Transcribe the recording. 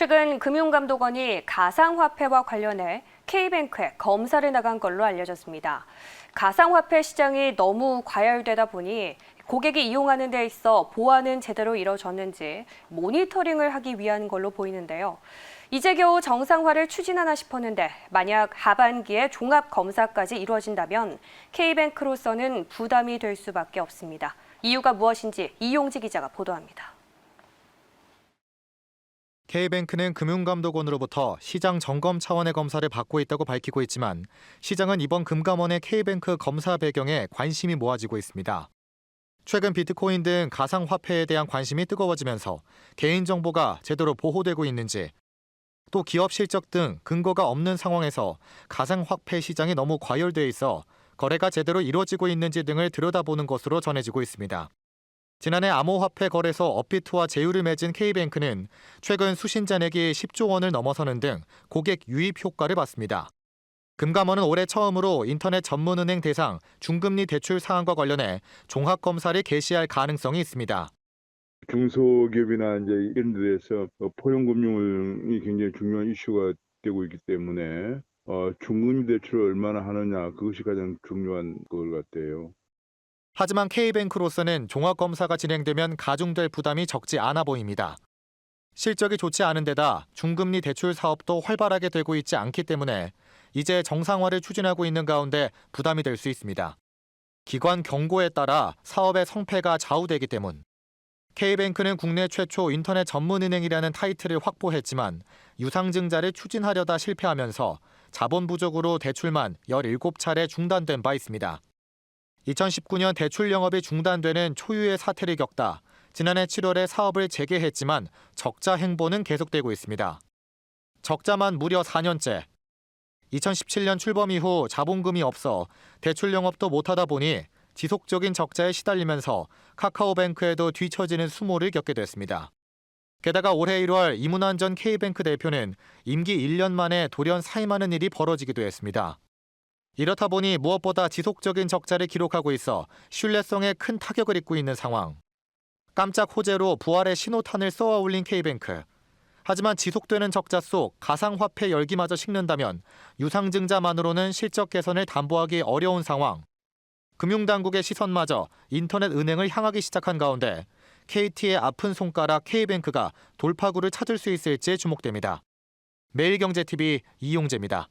최근 금융감독원이 가상화폐와 관련해 K뱅크에 검사를 나간 걸로 알려졌습니다. 가상화폐 시장이 너무 과열되다 보니 고객이 이용하는 데 있어 보안은 제대로 이뤄졌는지 모니터링을 하기 위한 걸로 보이는데요. 이제 겨우 정상화를 추진하나 싶었는데 만약 하반기에 종합 검사까지 이루어진다면 K뱅크로서는 부담이 될 수밖에 없습니다. 이유가 무엇인지 이용지 기자가 보도합니다. K뱅크는 금융감독원으로부터 시장 점검 차원의 검사를 받고 있다고 밝히고 있지만 시장은 이번 금감원의 K뱅크 검사 배경에 관심이 모아지고 있습니다. 최근 비트코인 등 가상화폐에 대한 관심이 뜨거워지면서 개인정보가 제대로 보호되고 있는지, 또 기업 실적 등 근거가 없는 상황에서 가상화폐 시장이 너무 과열돼 있어 거래가 제대로 이루어지고 있는지 등을 들여다보는 것으로 전해지고 있습니다. 지난해 암호화폐 거래소 업비트와 제휴를 맺은 K뱅크는 최근 수신자 내기 10조 원을 넘어서는 등 고객 유입 효과를 봤습니다. 금감원은 올해 처음으로 인터넷 전문은행 대상 중금리 대출 사항과 관련해 종합검사를 개시할 가능성이 있습니다. 중소기업이나 이제 이런 데서 포용금융이 굉장히 중요한 이슈가 되고 있기 때문에 중금리 대출을 얼마나 하느냐, 그것이 가장 중요한 것 같아요. 하지만 K뱅크로서는 종합검사가 진행되면 가중될 부담이 적지 않아 보입니다. 실적이 좋지 않은 데다 중금리 대출 사업도 활발하게 되고 있지 않기 때문에 이제 정상화를 추진하고 있는 가운데 부담이 될 수 있습니다. 기관 경고에 따라 사업의 성패가 좌우되기 때문. K뱅크는 국내 최초 인터넷 전문은행이라는 타이틀을 확보했지만 유상증자를 추진하려다 실패하면서 자본 부족으로 대출만 17차례 중단된 바 있습니다. 2019년 대출 영업이 중단되는 초유의 사태를 겪다 지난해 7월에 사업을 재개했지만 적자 행보는 계속되고 있습니다. 적자만 무려 4년째. 2017년 출범 이후 자본금이 없어 대출 영업도 못하다 보니 지속적인 적자에 시달리면서 카카오뱅크에도 뒤처지는 수모를 겪게 됐습니다. 게다가 올해 1월 이문환 전 K뱅크 대표는 임기 1년 만에 돌연 사임하는 일이 벌어지기도 했습니다. 이렇다 보니 무엇보다 지속적인 적자를 기록하고 있어 신뢰성에 큰 타격을 입고 있는 상황. 깜짝 호재로 부활의 신호탄을 쏘아 올린 K뱅크. 하지만 지속되는 적자 속 가상화폐 열기마저 식는다면 유상증자만으로는 실적 개선을 담보하기 어려운 상황. 금융당국의 시선마저 인터넷 은행을 향하기 시작한 가운데 KT의 아픈 손가락 K뱅크가 돌파구를 찾을 수 있을지 주목됩니다. 매일경제TV 이용재입니다.